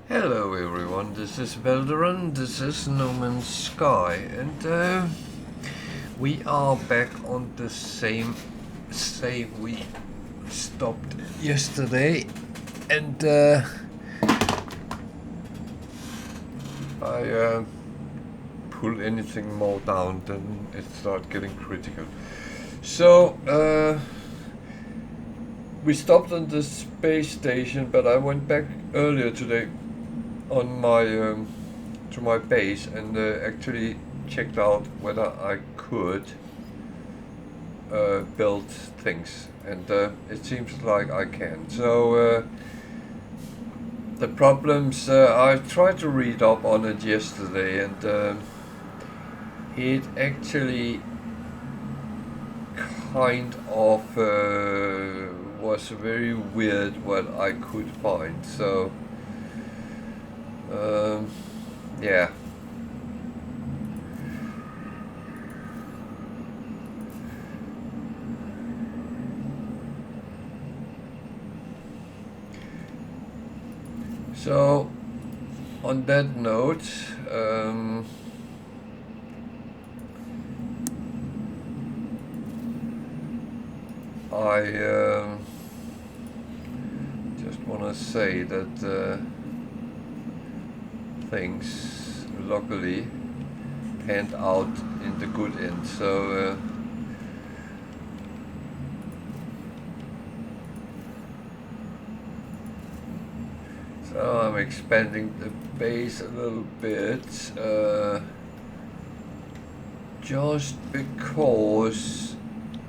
Hello everyone, this is Velderon, this is No Man's Sky, and we are back on the same save we stopped yesterday, and I pull anything more down, then it starts getting critical. So, we stopped on the space station, but I went back earlier today on my to my base and actually checked out whether I could build things, and it seems like I can. So the problems, I tried to read up on it yesterday, and it actually kind of was very weird what I could find. So yeah. So on that note, I just want to say that things luckily panned out in the good end. So I'm expanding the base a little bit, just because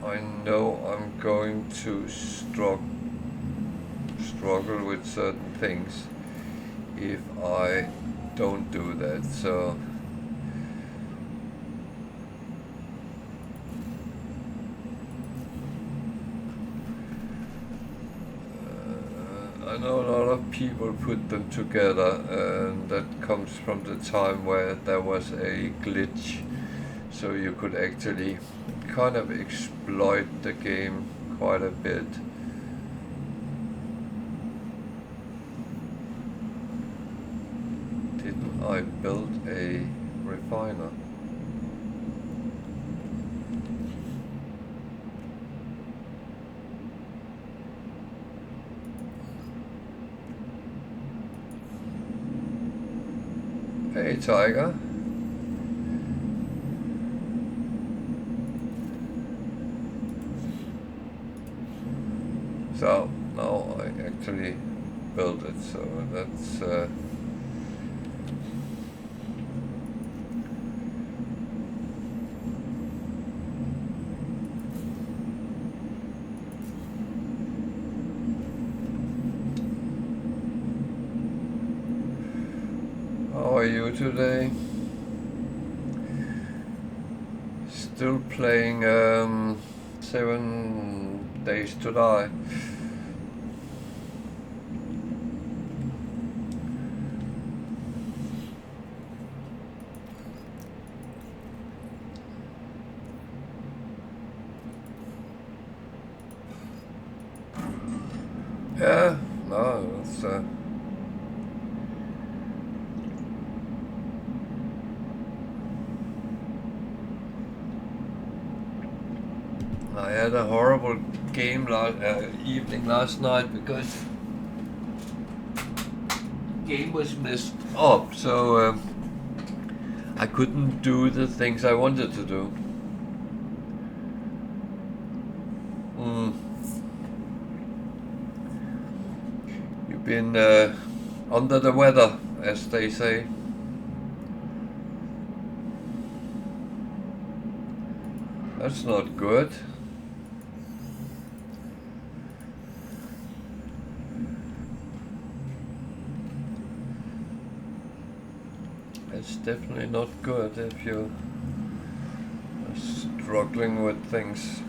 I know I'm going to struggle with certain things if I don't do that. So I know a lot of people put them together, and that comes from the time where there was a glitch, so you could actually kind of exploit the game quite a bit. Didn't I build a refiner? Hey Tiger. So now I actually built it, so that's how are you today? Still playing 7 Days to Die. Yeah, no, it's I had a horrible game evening last night because the game was messed up, so I couldn't do the things I wanted to do. You've been under the weather, as they say. That's not good. It's definitely not good if you're struggling with things.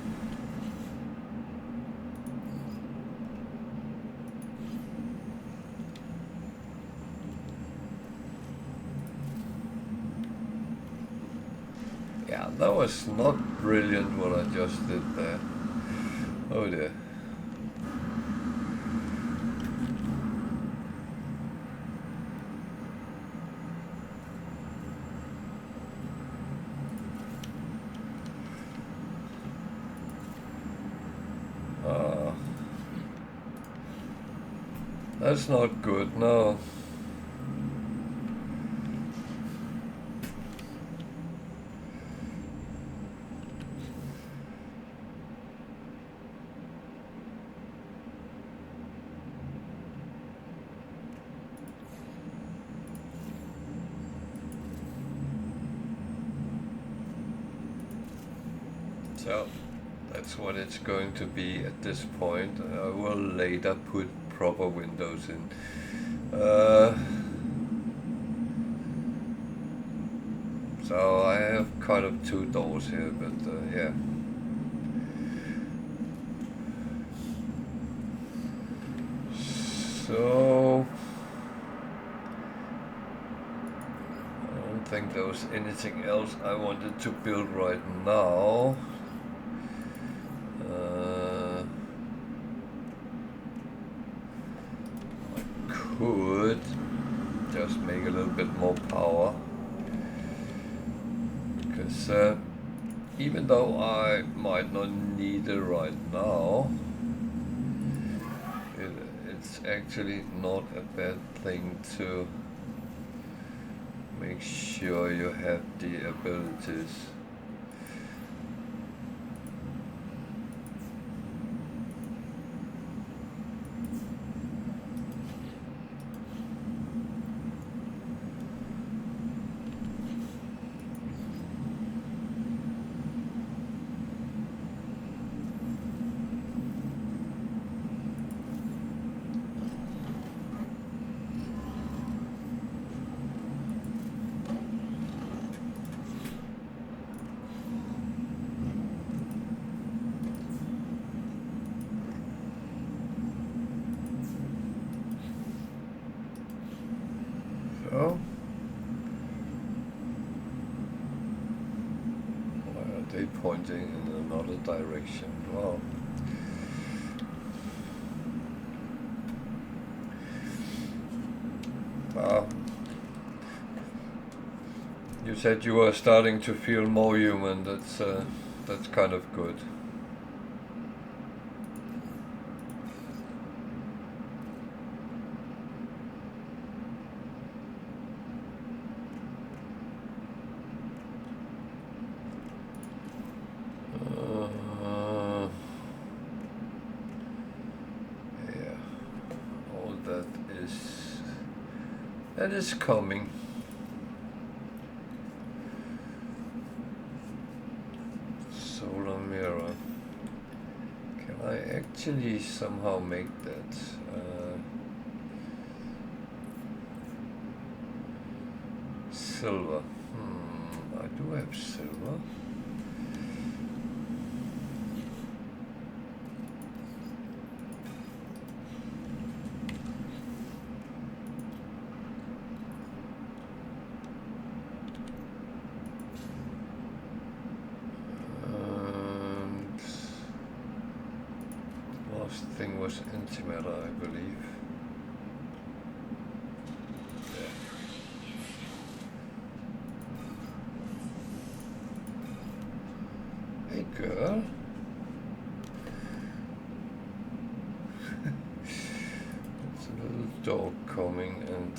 Yeah, that was not brilliant what I just did there. Oh dear. That's not good, no. So that's what it's going to be at this point. I will later put proper windows in. So I have kind of two doors here, but yeah. So I don't think there was anything else I wanted to build right now. I could just make a little bit more power, because even though I might not need it right now, it's actually not a bad thing to make sure you have the abilities. So, why are they pointing in another direction? Well, you said you were starting to feel more human. That's kind of good. That is coming. Solar mirror. Can I actually somehow make that? Silver. I do have silver. Thing was antimatter, I believe. Yeah. Hey girl. It's a little dog coming, and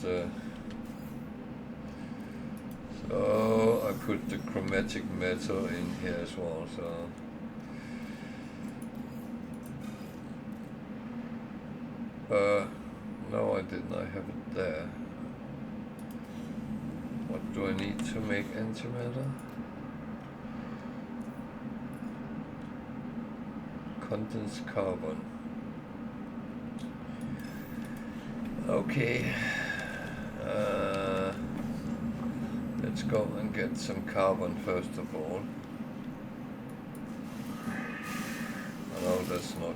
so I put the chromatic metal in here as well, so no, I didn't. I have it there. What do I need to make antimatter? Condensed carbon. Okay. Let's go and get some carbon first of all. No, that's not.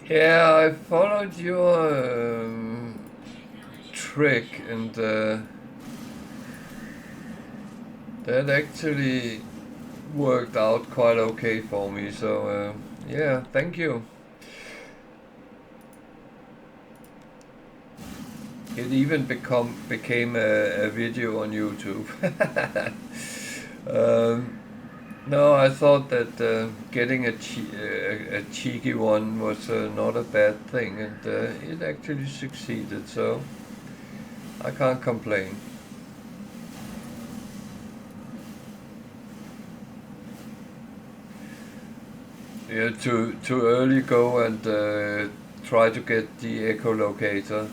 Yeah, I followed your trick, and that actually worked out quite okay for me, so yeah, thank you. It even became a video on YouTube. No, I thought that getting a cheeky one was not a bad thing, and it actually succeeded, so I can't complain. Yeah, to early go and try to get the echolocator.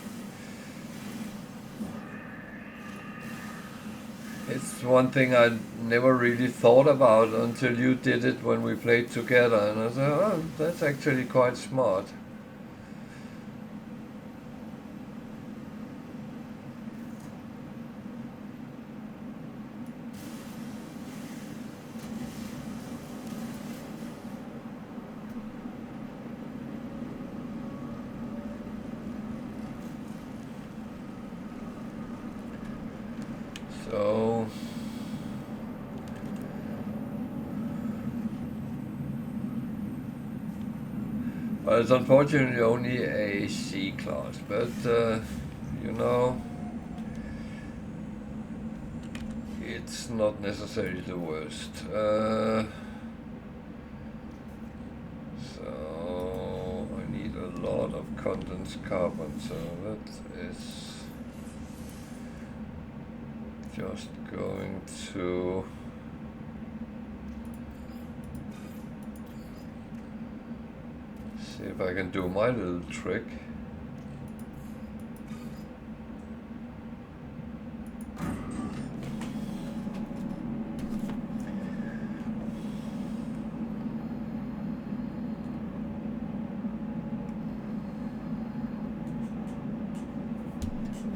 It's one thing I never really thought about until you did it when we played together, and I said, oh, that's actually quite smart. So well, it's unfortunately only a C class, but you know, it's not necessarily the worst. So I need a lot of condensed carbon, so that is just going to see if I can do my little trick.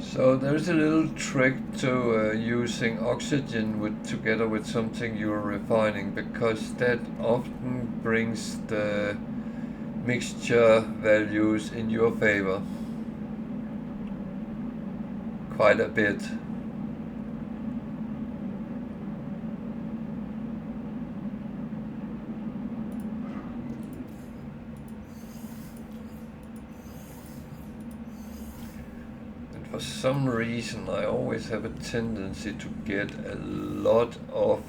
So there's a little trick to using oxygen together with something you're refining, because that often brings the mixture values in your favor quite a bit. For some reason I always have a tendency to get a lot of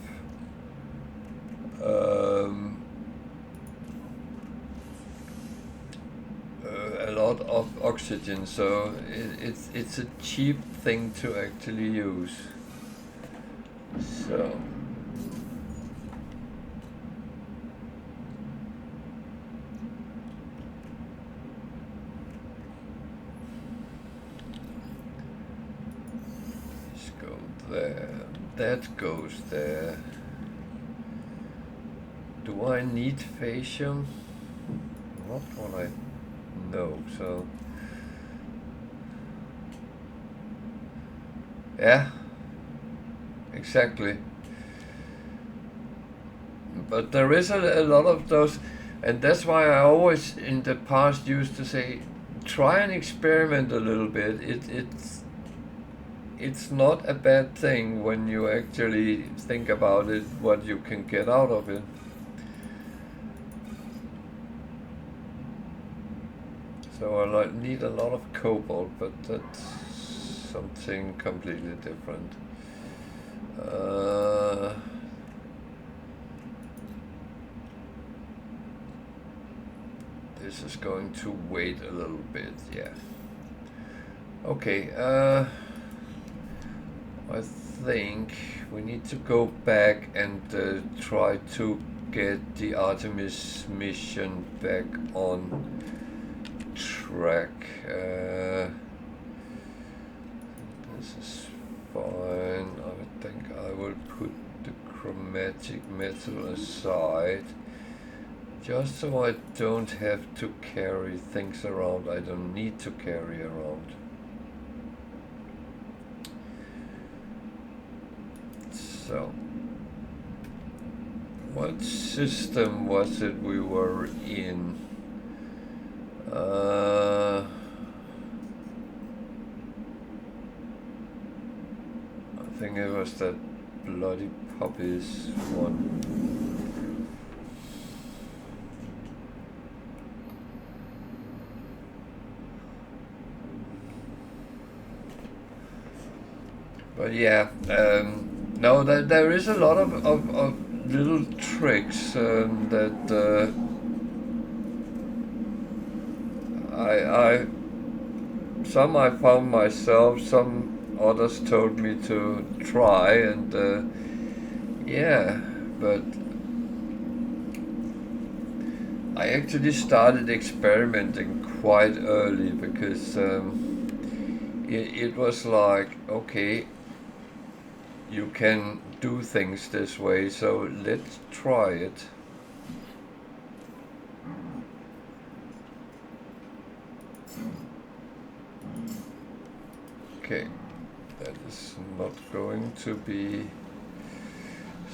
oxygen, so it's a cheap thing to actually use. So let's go there. That goes there. Do I need fascium? Not what I know, so yeah, exactly. But there is a lot of those, and that's why I always in the past used to say, try and experiment a little bit. It's not a bad thing when you actually think about it, what you can get out of it. So I need a lot of cobalt, but that's something completely different. This is going to wait a little bit, yeah. Okay, I think we need to go back and try to get the Artemis mission back on track. This is fine. I would think I will put the chromatic metal aside, just so I don't have to carry things around I don't need to carry around. So, what system was it we were in? I think it was that bloody puppies one. But yeah, no, there is a lot of little tricks that I some I found myself, some others told me to try, and yeah, but I actually started experimenting quite early because it was like, okay, you can do things this way, so let's try it. Okay, that is not going to be...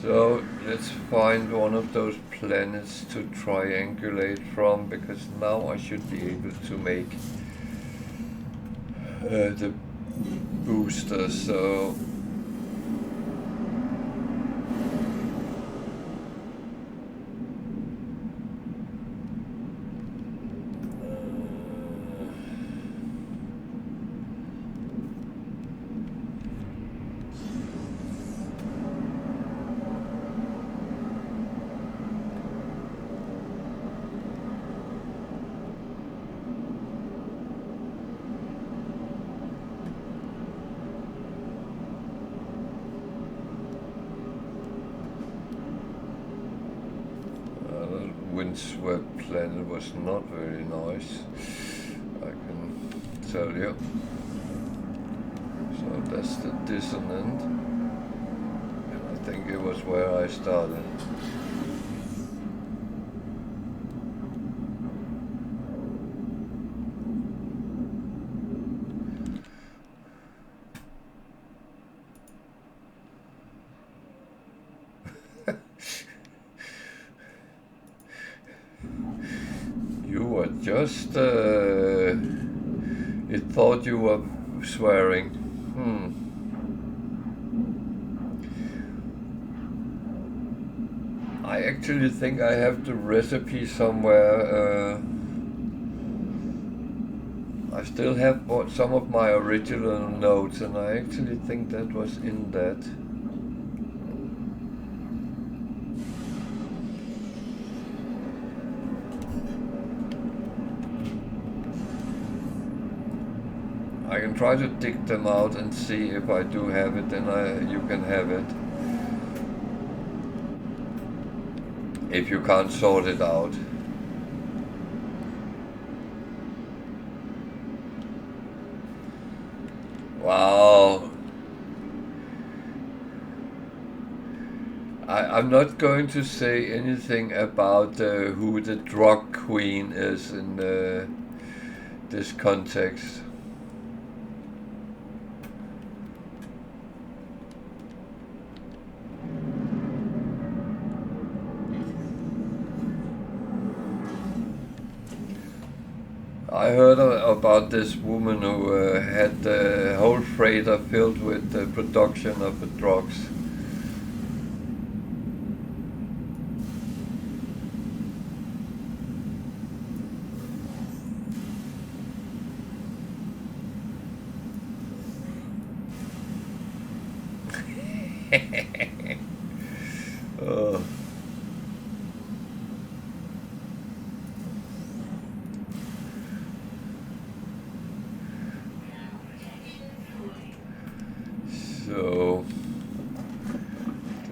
So let's find one of those planets to triangulate from, because now I should be able to make the booster, so... windswept planet was not very nice, I can tell you. So that's the dissonant, and I think it was where I started. You were just... it thought you were swearing. I actually think I have the recipe somewhere. I still have some of my original notes, and I actually think that was in that. I can try to dig them out and see if I do have it, then you can have it. If you can't sort it out. Wow. I'm not going to say anything about who the drug queen is in this context. I heard about this woman who had the whole freighter filled with the production of the drugs. So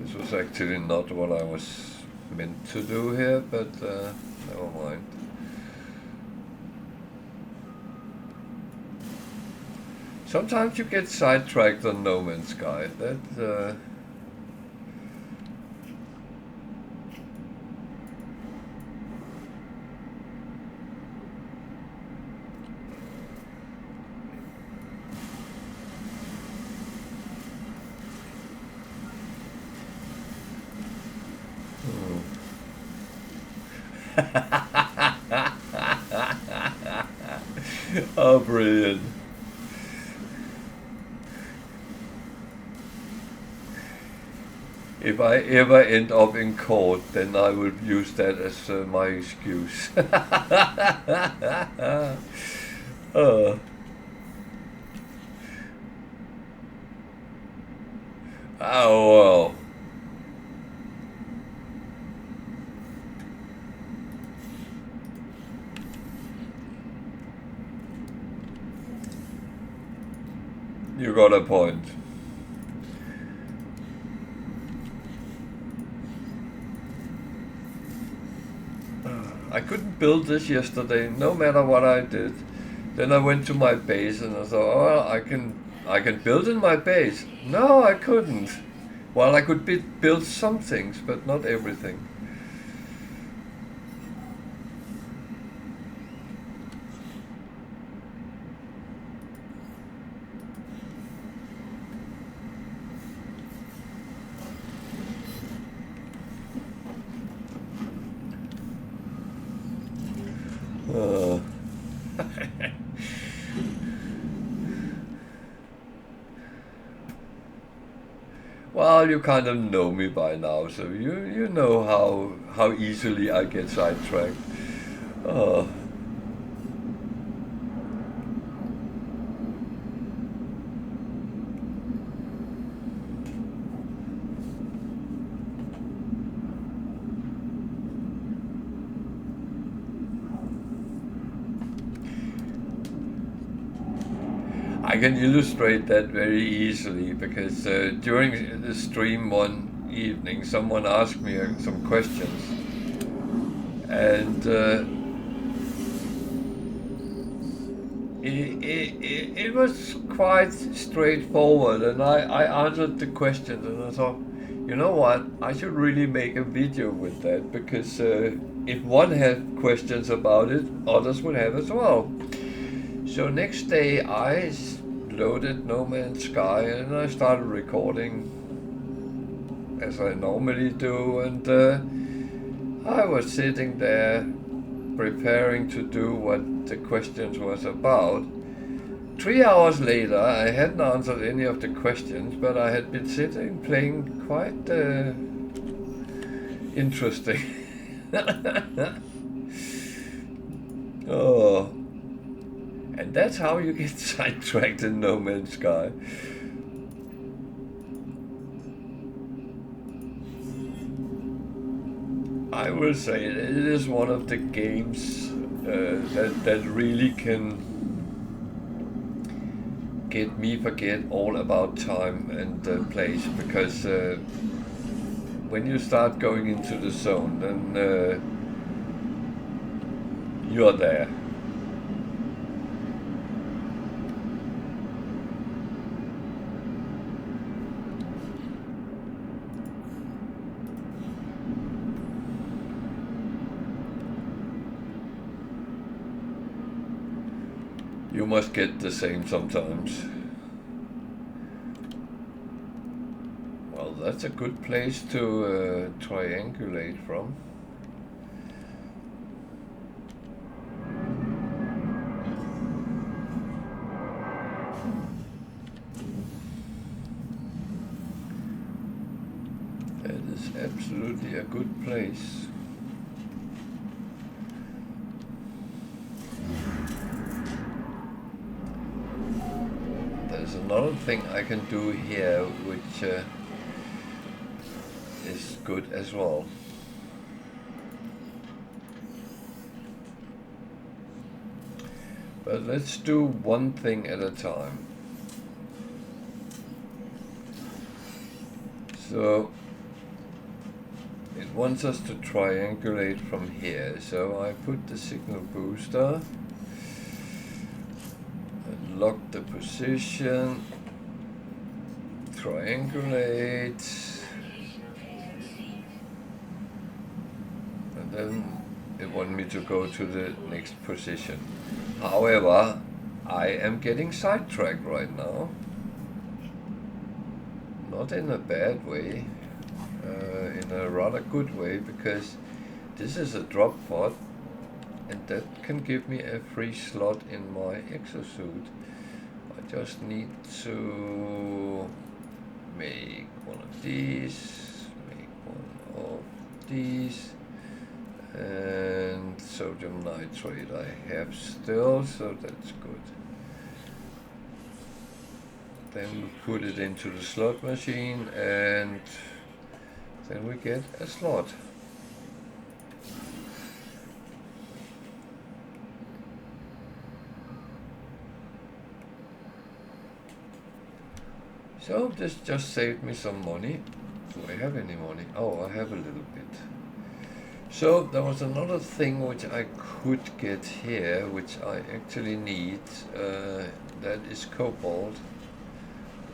this was actually not what I was meant to do here, but never mind. Sometimes you get sidetracked on No Man's Sky. That oh, brilliant. If I ever end up in court, then I will use that as my excuse. Oh, well. You got a point. I couldn't build this yesterday, no matter what I did. Then I went to my base and I thought, oh, well, I can build in my base. No, I couldn't. Well, I could build some things, but not everything. Uh. Well, you kind of know me by now, so you know how easily I get sidetracked. Uh, I can illustrate that very easily because during the stream one evening, someone asked me some questions, and it was quite straightforward, and I answered the questions, and I thought, you know what, I should really make a video with that because if one had questions about it, others would have as well. So next day I loaded No Man's Sky and I started recording as I normally do, and I was sitting there preparing to do what the questions was about. 3 hours later I hadn't answered any of the questions, but I had been sitting playing quite interesting. Oh. And that's how you get sidetracked in No Man's Sky. I will say it is one of the games that really can get me forget all about time and place, because when you start going into the zone, then you're there. You must get the same sometimes. Well, that's a good place to triangulate from. That is absolutely a good place. There's another thing I can do here which is good as well. But let's do one thing at a time. So it wants us to triangulate from here. So I put the signal booster and lock the position, triangulate, and then it wants me to go to the next position. However, I am getting sidetracked right now. Not in a bad way, in a rather good way, because this is a drop pod and that can give me a free slot in my exosuit. I just need to make one of these, make one of these, and sodium nitrate I have still, so that's good. Then we put it into the slot machine, and then we get a slot. So this just saved me some money. Do I have any money? Oh, I have a little bit. So there was another thing which I could get here, which I actually need. That is cobalt.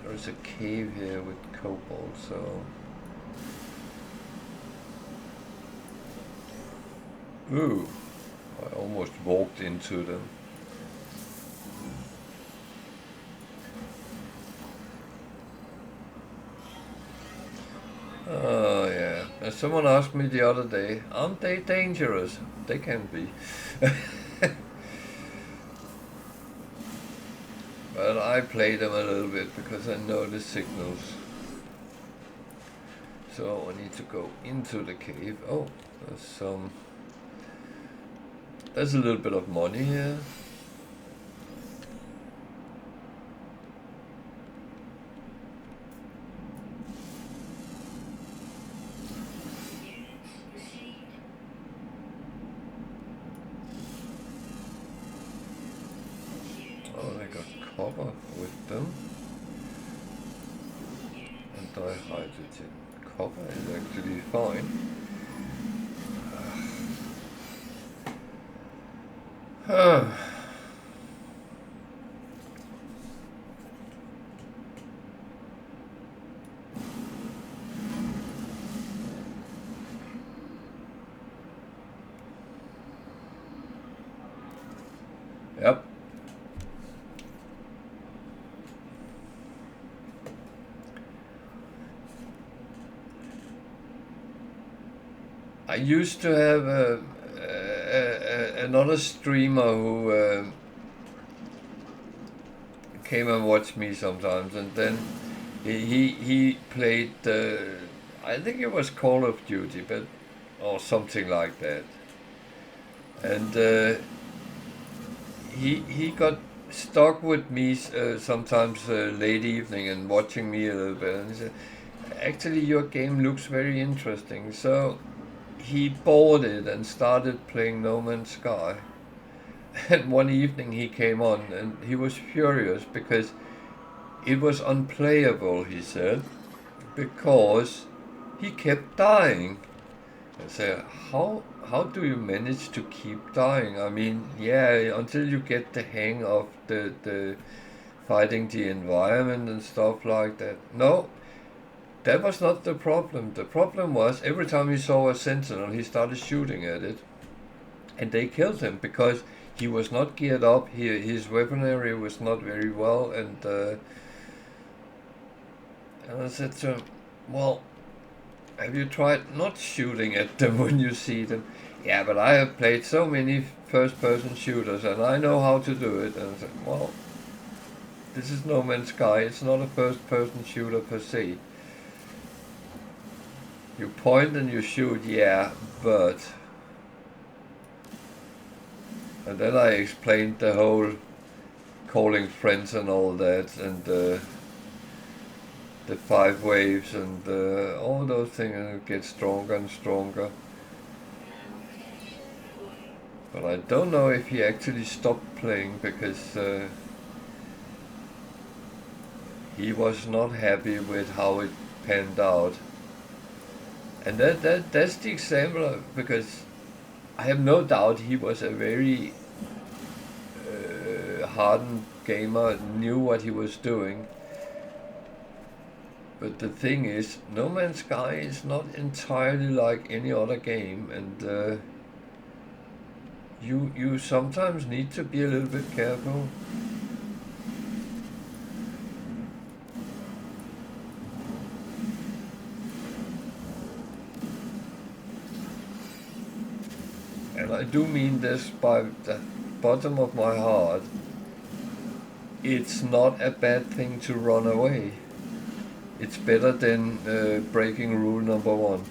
There is a cave here with cobalt, so... Ooh, I almost walked into them. Oh yeah, as someone asked me the other day, aren't they dangerous? They can be. But I play them a little bit because I know the signals. So I need to go into the cave. Oh, there's a little bit of money here. Oh, they got copper with them. And dihydrogen. Copper is actually fine. Yep. I used to have another streamer who came and watched me sometimes, and then he played I think it was Call of Duty, but or something like that, and he got stuck with me sometimes late evening and watching me a little bit, and he said, actually your game looks very interesting, so he bought it and started playing No Man's Sky. And one evening he came on and he was furious because it was unplayable, he said, because he kept dying. I said, how do you manage to keep dying? I mean, yeah, until you get the hang of the fighting the environment and stuff like that. No, that was not the problem. The problem was every time he saw a sentinel, he started shooting at it. And they killed him because he was not geared up. His weaponry was not very well. And I said to him, well, have you tried not shooting at them when you see them? Yeah, but I have played so many first-person shooters and I know how to do it. And I said, well, this is No Man's Sky. It's not a first-person shooter per se. You point and you shoot, yeah, but... And then I explained the whole calling friends and all that, and the 5 waves and all those things, and it gets stronger and stronger. But I don't know if he actually stopped playing because he was not happy with how it panned out. And that's the example, because I have no doubt he was a very hardened gamer, knew what he was doing. But the thing is, No Man's Sky is not entirely like any other game, and you sometimes need to be a little bit careful. And I do mean this by the bottom of my heart. It's not a bad thing to run away. It's better than breaking rule number 1.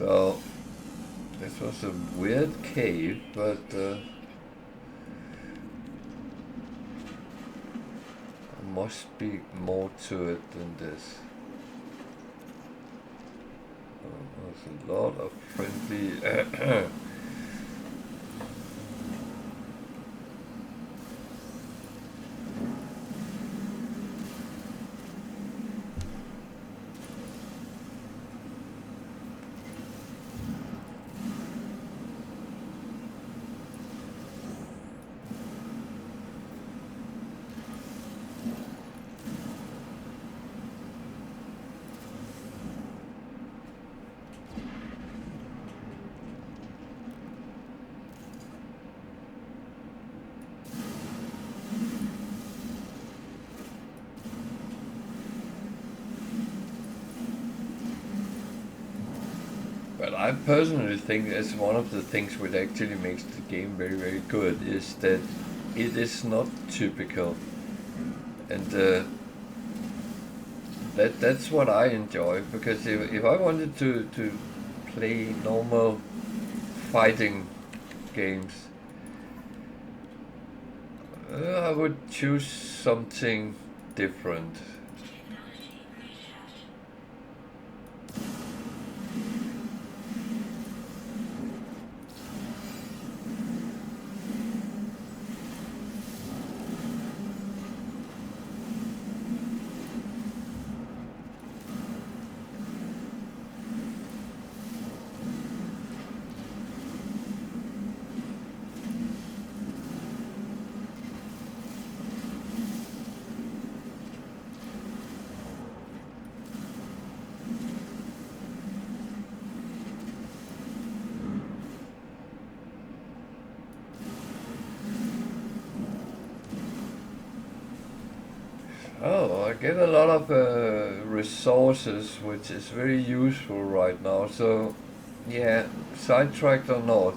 So this was a weird cave, but there must be more to it than this. There's a lot of friendly But I personally think that's one of the things which actually makes the game very, very good, is that it is not typical. And that's what I enjoy, because if I wanted to play normal fighting games, I would choose something different. Oh, I get a lot of resources, which is very useful right now. So, yeah, sidetracked or not,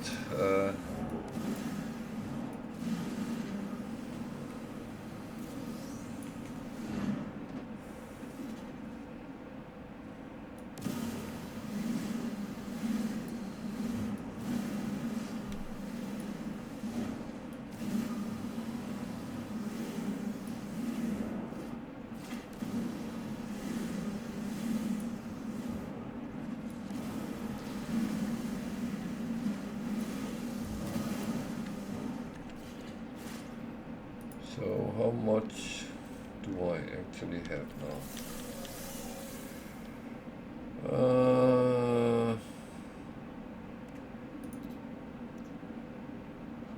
so how much do I actually have now?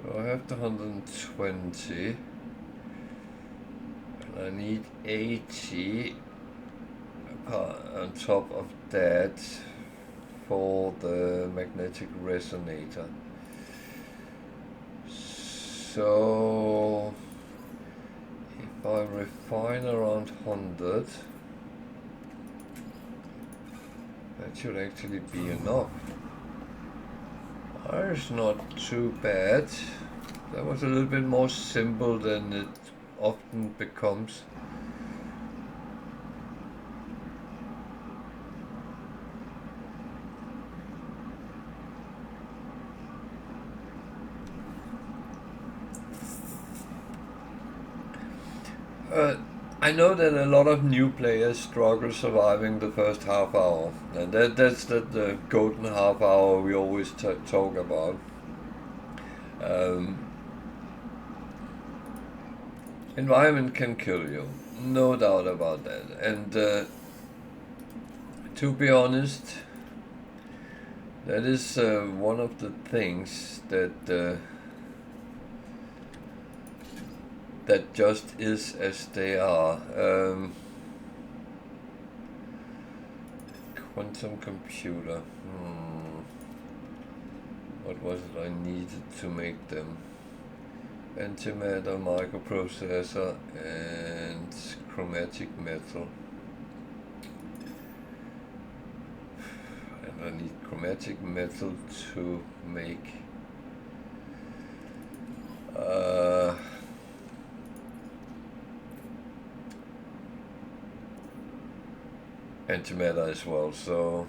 So I have the 120, and I need 80 on top of that for the magnetic resonator. So if I refine around 100, that should actually be enough. That's not too bad. That was a little bit more simple than it often becomes. I know that a lot of new players struggle surviving the first half hour, and that's the golden half hour we always talk about. Environment can kill you, no doubt about that. And to be honest, that is one of the things that that just is as they are. Quantum computer. What was it I needed to make them? Antimatter, microprocessor, and chromatic metal. And I need chromatic metal to make antimatter as well, so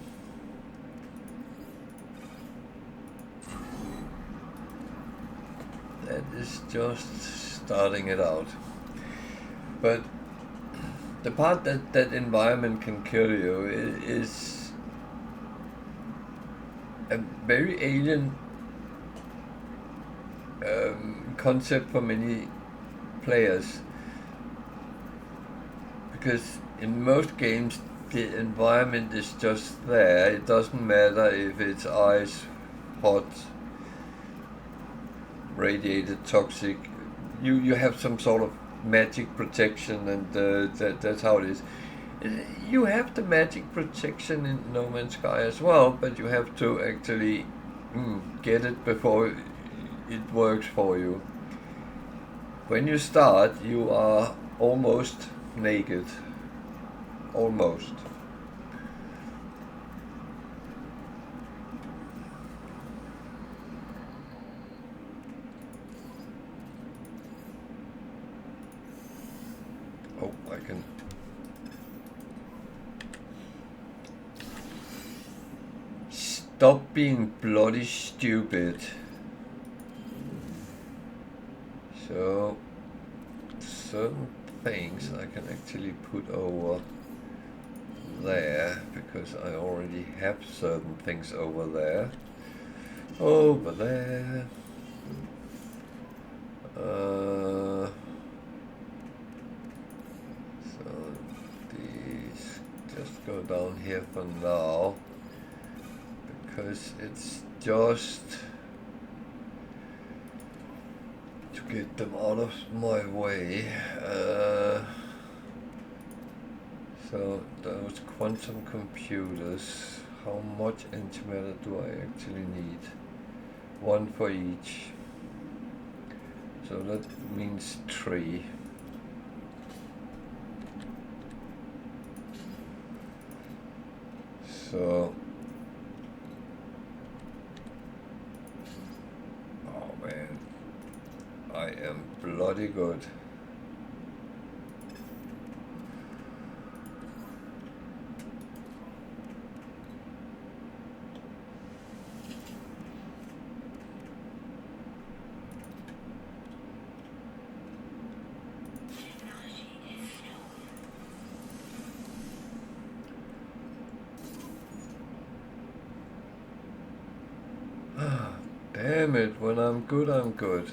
is just starting it out. But the part that environment can kill you is a very alien concept for many players, because in most games the environment is just there. It doesn't matter if it's ice, hot, radiated, toxic. You have some sort of magic protection, and that's how it is. You have the magic protection in No Man's Sky as well, but you have to actually get it before it works for you. When you start, you are almost naked. Almost. Oh, I can. Stop being bloody stupid. So, certain things I can actually put over there, because I already have certain things over there. Over there. So these just go down here for now, because it's just to get them out of my way. So those quantum computers, how much antimatter do I actually need? One for each. So that means 3. So, oh man, I am bloody good. Damn it, when I'm good, I'm good.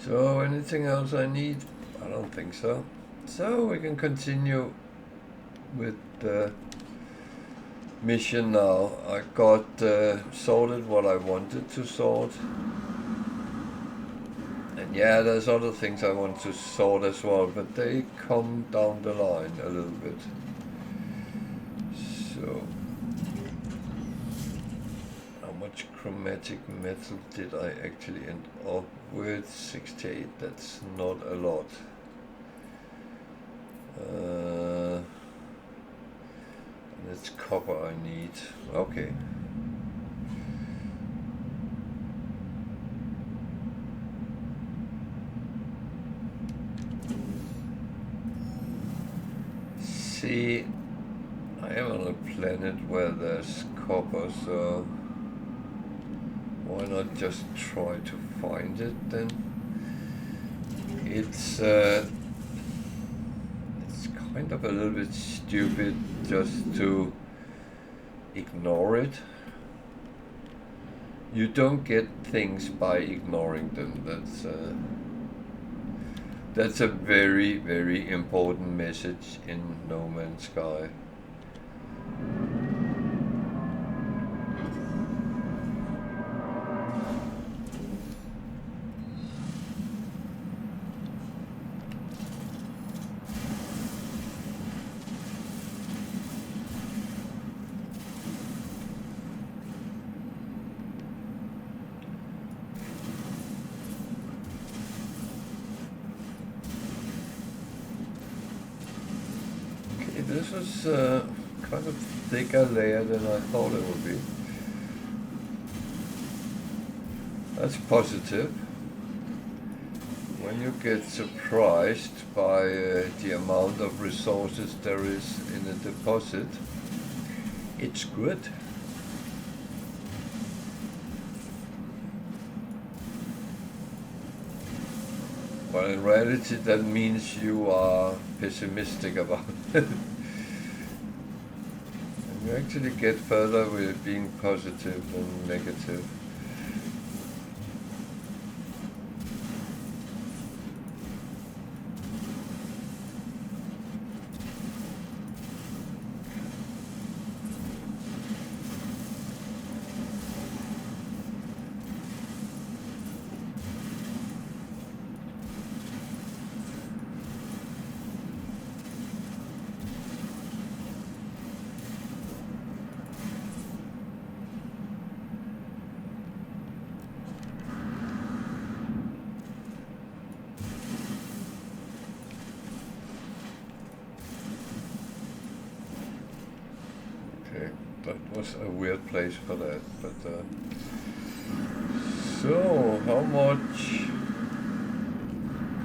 So, anything else I need? I don't think so. So, we can continue with the mission now. I got sorted what I wanted to sort. And yeah, there's other things I want to sort as well, but they come down the line a little bit. So, how much chromatic metal did I actually end up with? 68, that's not a lot. And it's copper I need. Okay. See, I am on a planet where there's copper, so why not just try to find it then? It's kind of a little bit stupid just to ignore it. You don't get things by ignoring them. That's a very, very important message in No Man's Sky. This was kind of thicker layer than I thought it would be. That's positive. When you get surprised by the amount of resources there is in a deposit, it's good. But in reality, that means you are pessimistic about it. And you actually get further with being positive than negative. That was a weird place for that, but so how much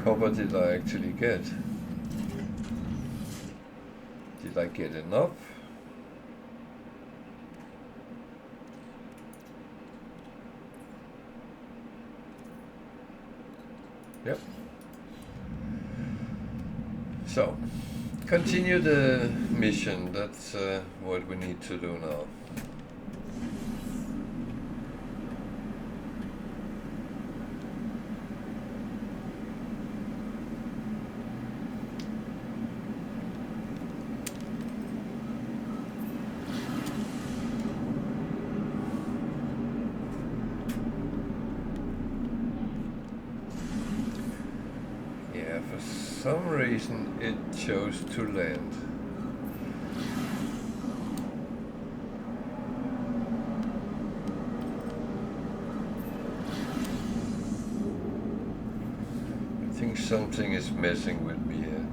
copper did I actually get? Did I get enough? Yep. So continue the mission, that's what we need to do now. Yeah, for some reason it chose to land. I think something is messing with me here.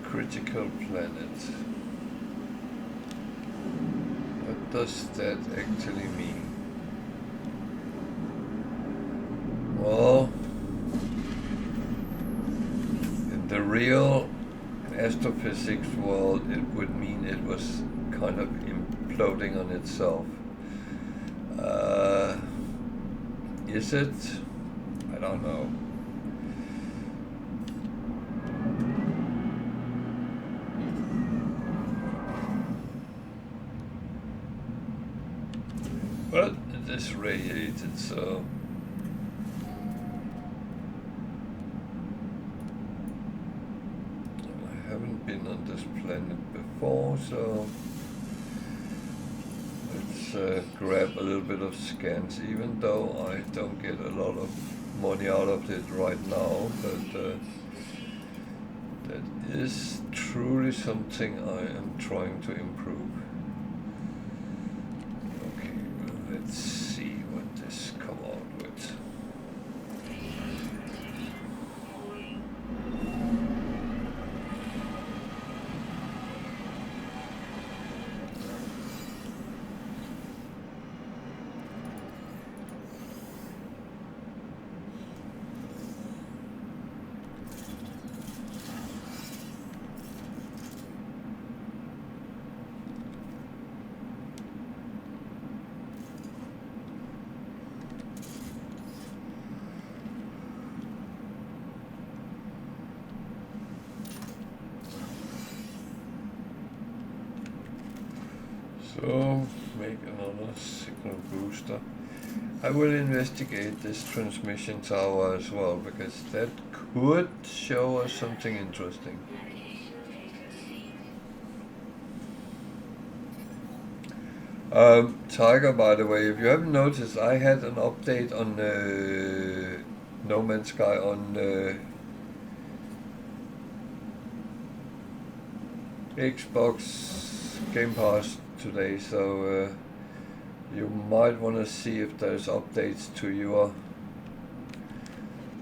Critical planet. What does that actually mean? Well, in the real astrophysics world, it would mean it was kind of imploding on itself. Is it? I don't know. But it is radiated, so I haven't been on this planet before, so let's grab a little bit of scans, even though I don't get a lot of money out of it right now, but that is truly something I am trying to improve. Let's see what this come out with. So, make another signal booster. I will investigate this transmission tower as well, because that could show us something interesting. Tiger, by the way, if you haven't noticed, I had an update on No Man's Sky on Xbox Game Pass today, so you might want to see if there's updates to your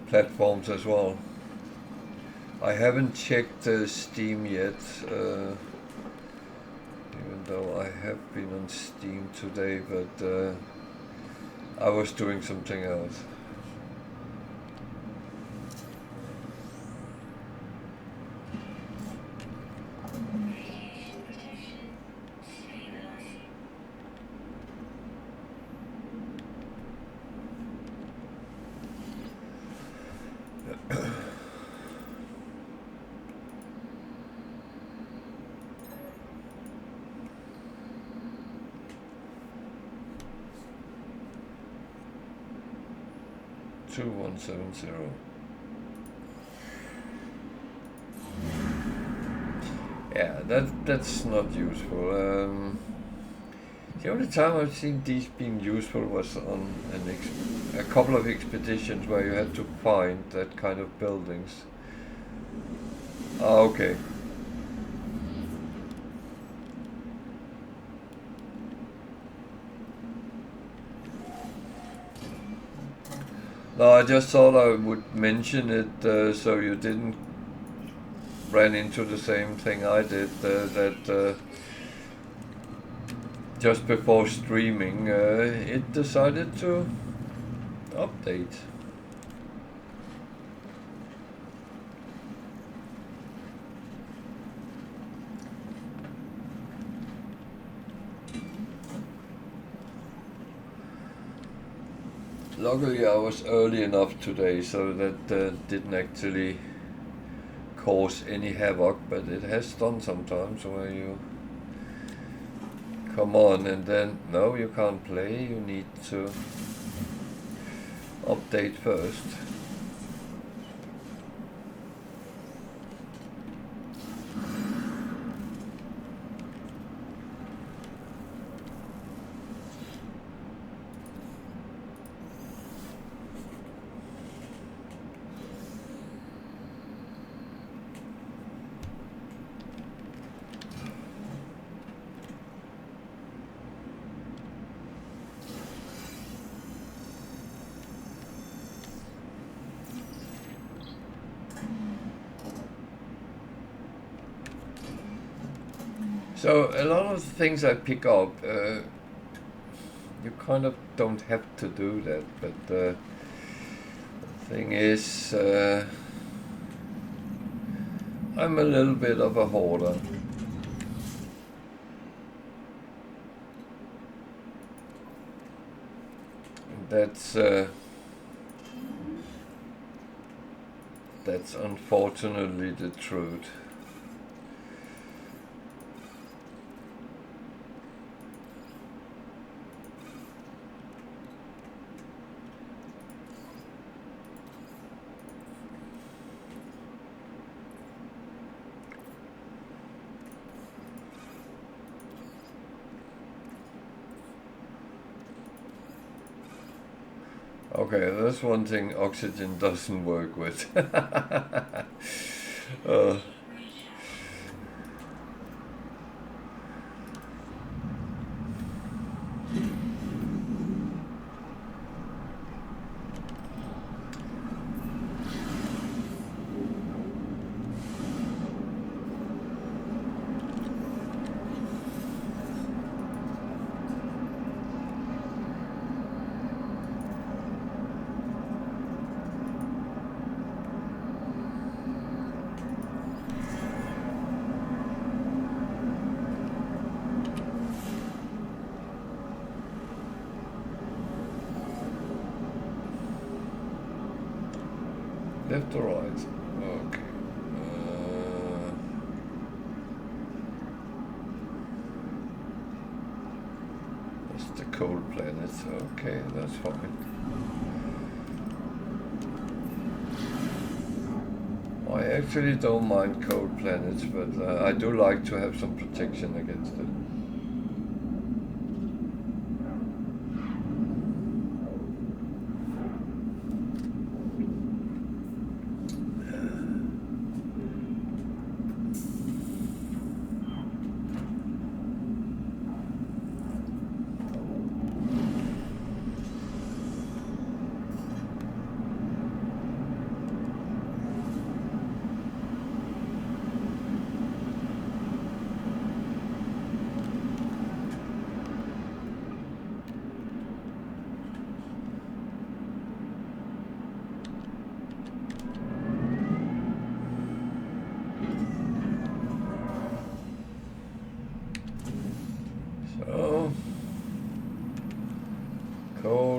platforms as well. I haven't checked Steam yet, even though I have been on Steam today, but I was doing something else. Yeah, that's not useful. The only time I've seen these being useful was on a couple of expeditions where you had to find that kind of buildings. Ah, okay. No, I just thought I would mention it so you didn't ran into the same thing I did, that just before streaming it decided to update. Luckily I was early enough today so that didn't actually cause any havoc, but it has done sometimes where you come on and then no, you can't play, you need to update first. So a lot of the things I pick up, you kind of don't have to do that, but the thing is, I'm a little bit of a hoarder. That's unfortunately the truth. Okay, that's one thing oxygen doesn't work with. Left or right? Okay. That's the cold planet. Okay, that's fine. I actually don't mind cold planets, but I do like to have some protection against it.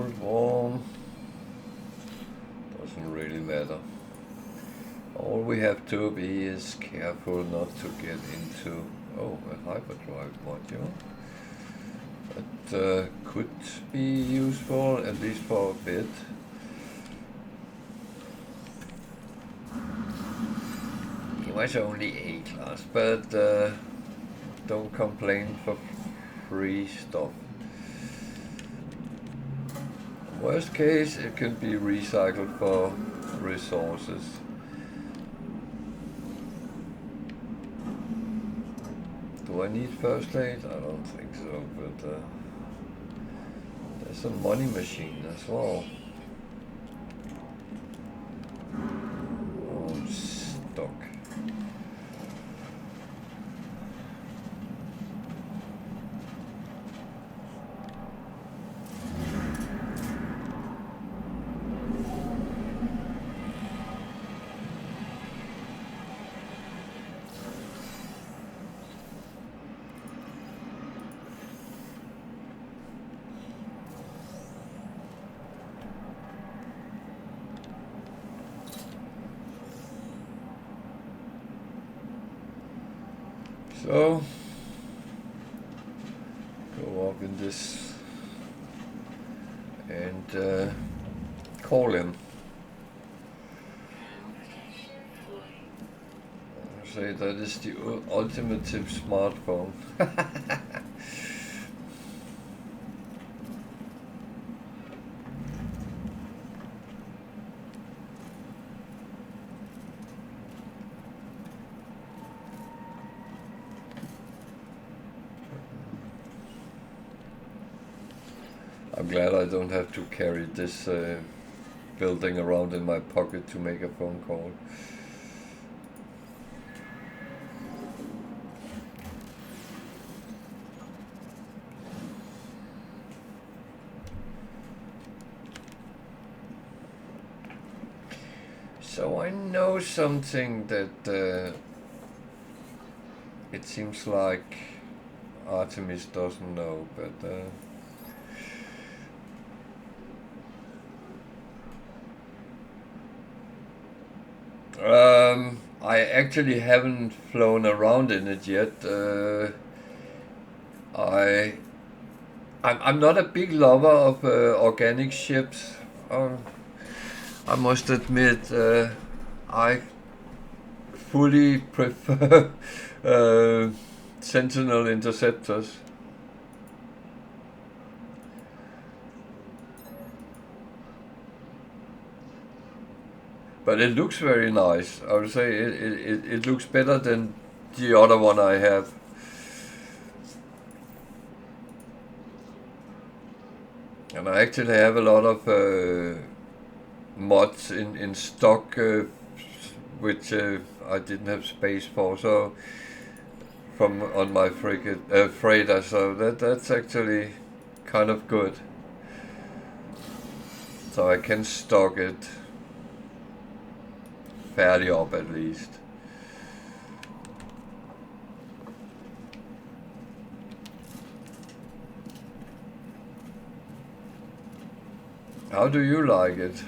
cold, warm, doesn't really matter. All we have to be is careful not to get into, oh, a hyperdrive module. That could be useful, at least for a bit. He was only A class, but don't complain for free stuff. Worst case, it can be recycled for resources. Do I need first aid? I don't think so, but there's a money machine as well. Oh, stuck. So, go up in this and call him. I say that is the ultimate smartphone. I'm glad I don't have to carry this building around in my pocket to make a phone call. So I know something that it seems like Artemis doesn't know, but I actually haven't flown around in it yet. I'm not a big lover of organic ships. I must admit, I fully prefer Sentinel interceptors. But it looks very nice. I would say it looks better than the other one I have. And I actually have a lot of mods in stock, which I didn't have space for. So from on my freighter, so that's actually kind of good. So I can stock it fairly up at least. How do you like it?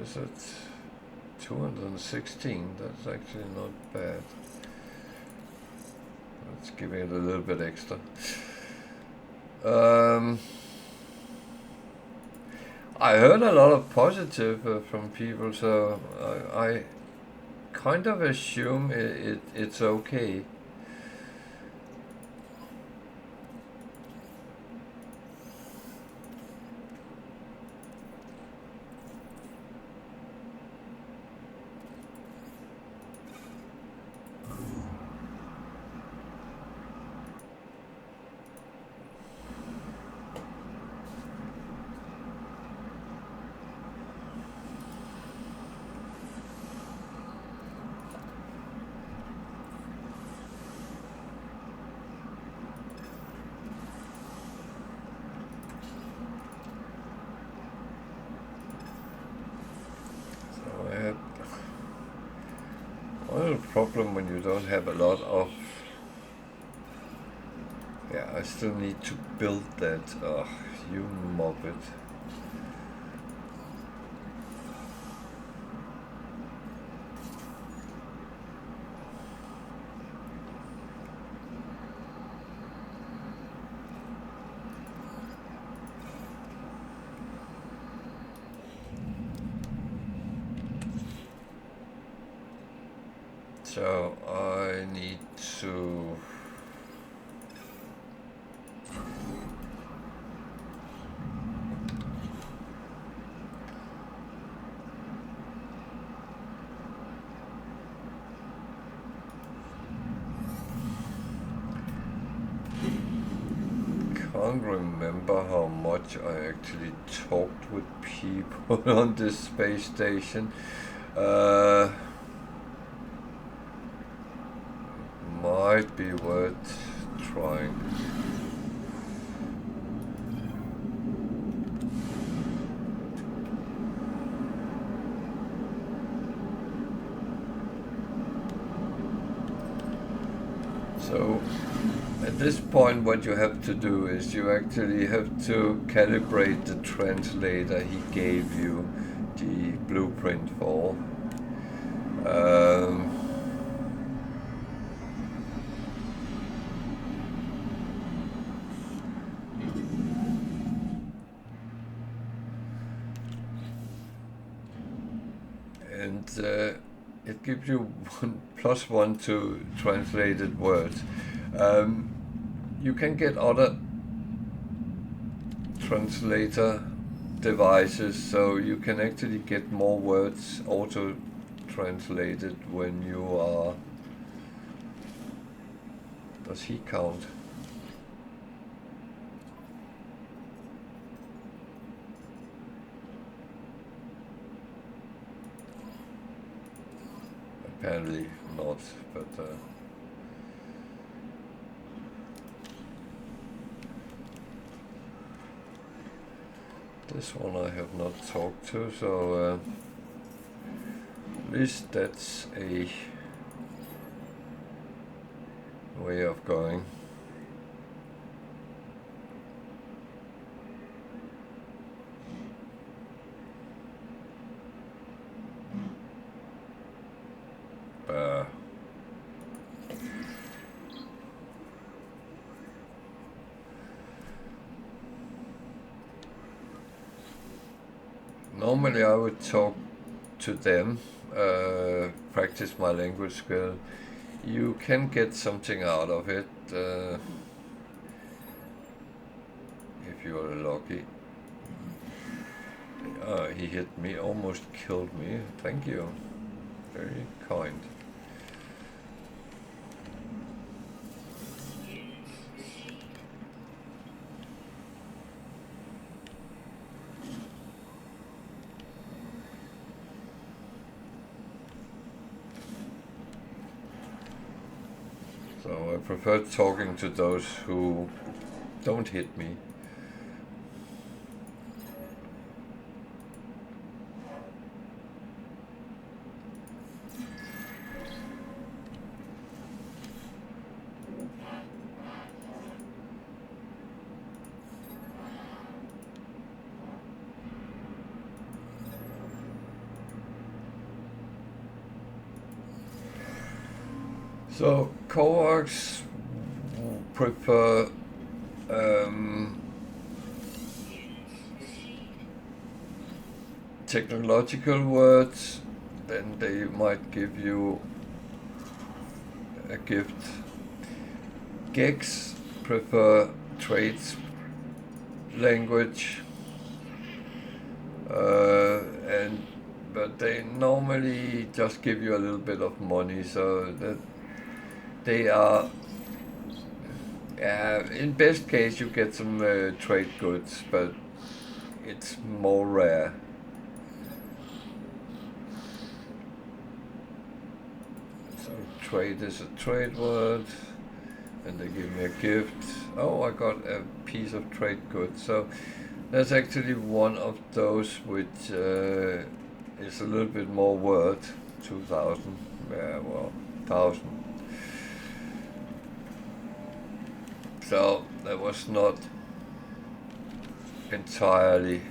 Is it 216? That's actually not bad. Let's give it a little bit extra. I heard a lot of positive from people, so I kind of assume it's okay. problem when you don't have a lot of... Yeah, I still need to build that. Ugh, you muppet. So I need to... Can't remember how much I actually talked with people on this space station. Might be worth trying. So at this point what you have to do is you actually have to calibrate the translator he gave you the blueprint for. It gives you +1 to translated words. You can get other translator devices, so you can actually get more words auto-translated when you are... Does he count? Apparently not, but this one I have not talked to, so at least that's a way of going. Normally I would talk to them, practice my language skill. You can get something out of it if you're lucky. He hit me, almost killed me. Thank you. Very kind. So I prefer talking to those who don't hit me. So coworks prefer technological words, then they might give you a gift. Geeks prefer trades language, but they normally just give you a little bit of money, so that they are, in best case you get some trade goods, but it's more rare. So trade is a trade word, and they give me a gift. Oh, I got a piece of trade goods. So that's actually one of those which is a little bit more worth, 2,000. Yeah, well, 1,000. So that was not entirely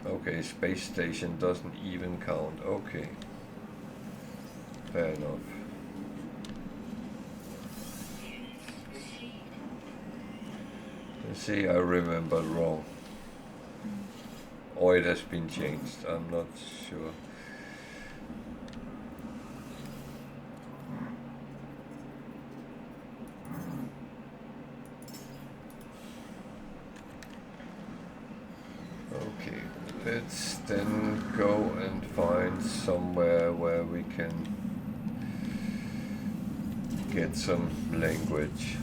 okay. Space station doesn't even count. Okay, fair enough. Let's see, I remembered wrong. Or it has been changed, I'm not sure. Okay, let's then go and find somewhere where we can get some language.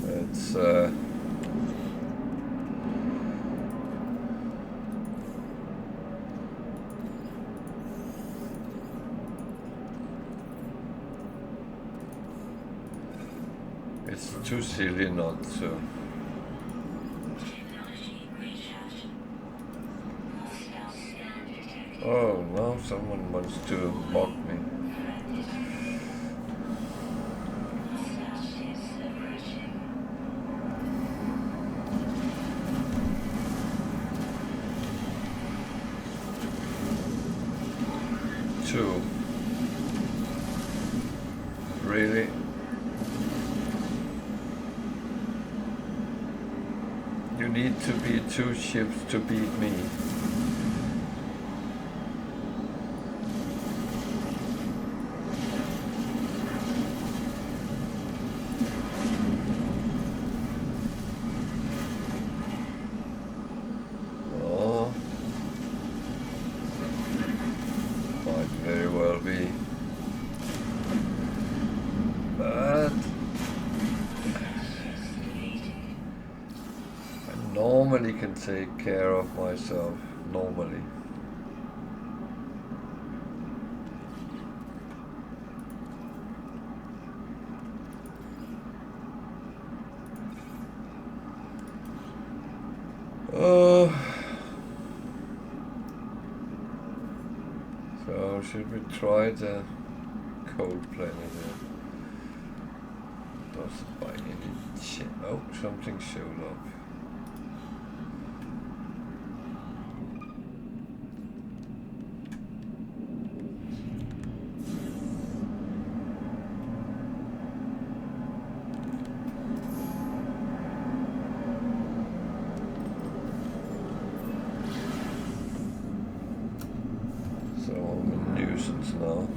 Let's it's too silly not to. Oh, now someone wants to mock me. Two. Really? You need to be 2 ships to beat me. Can take care of myself normally. So should we try the cold planet here? Doesn't buy any shit. Oh, something showed up. Now.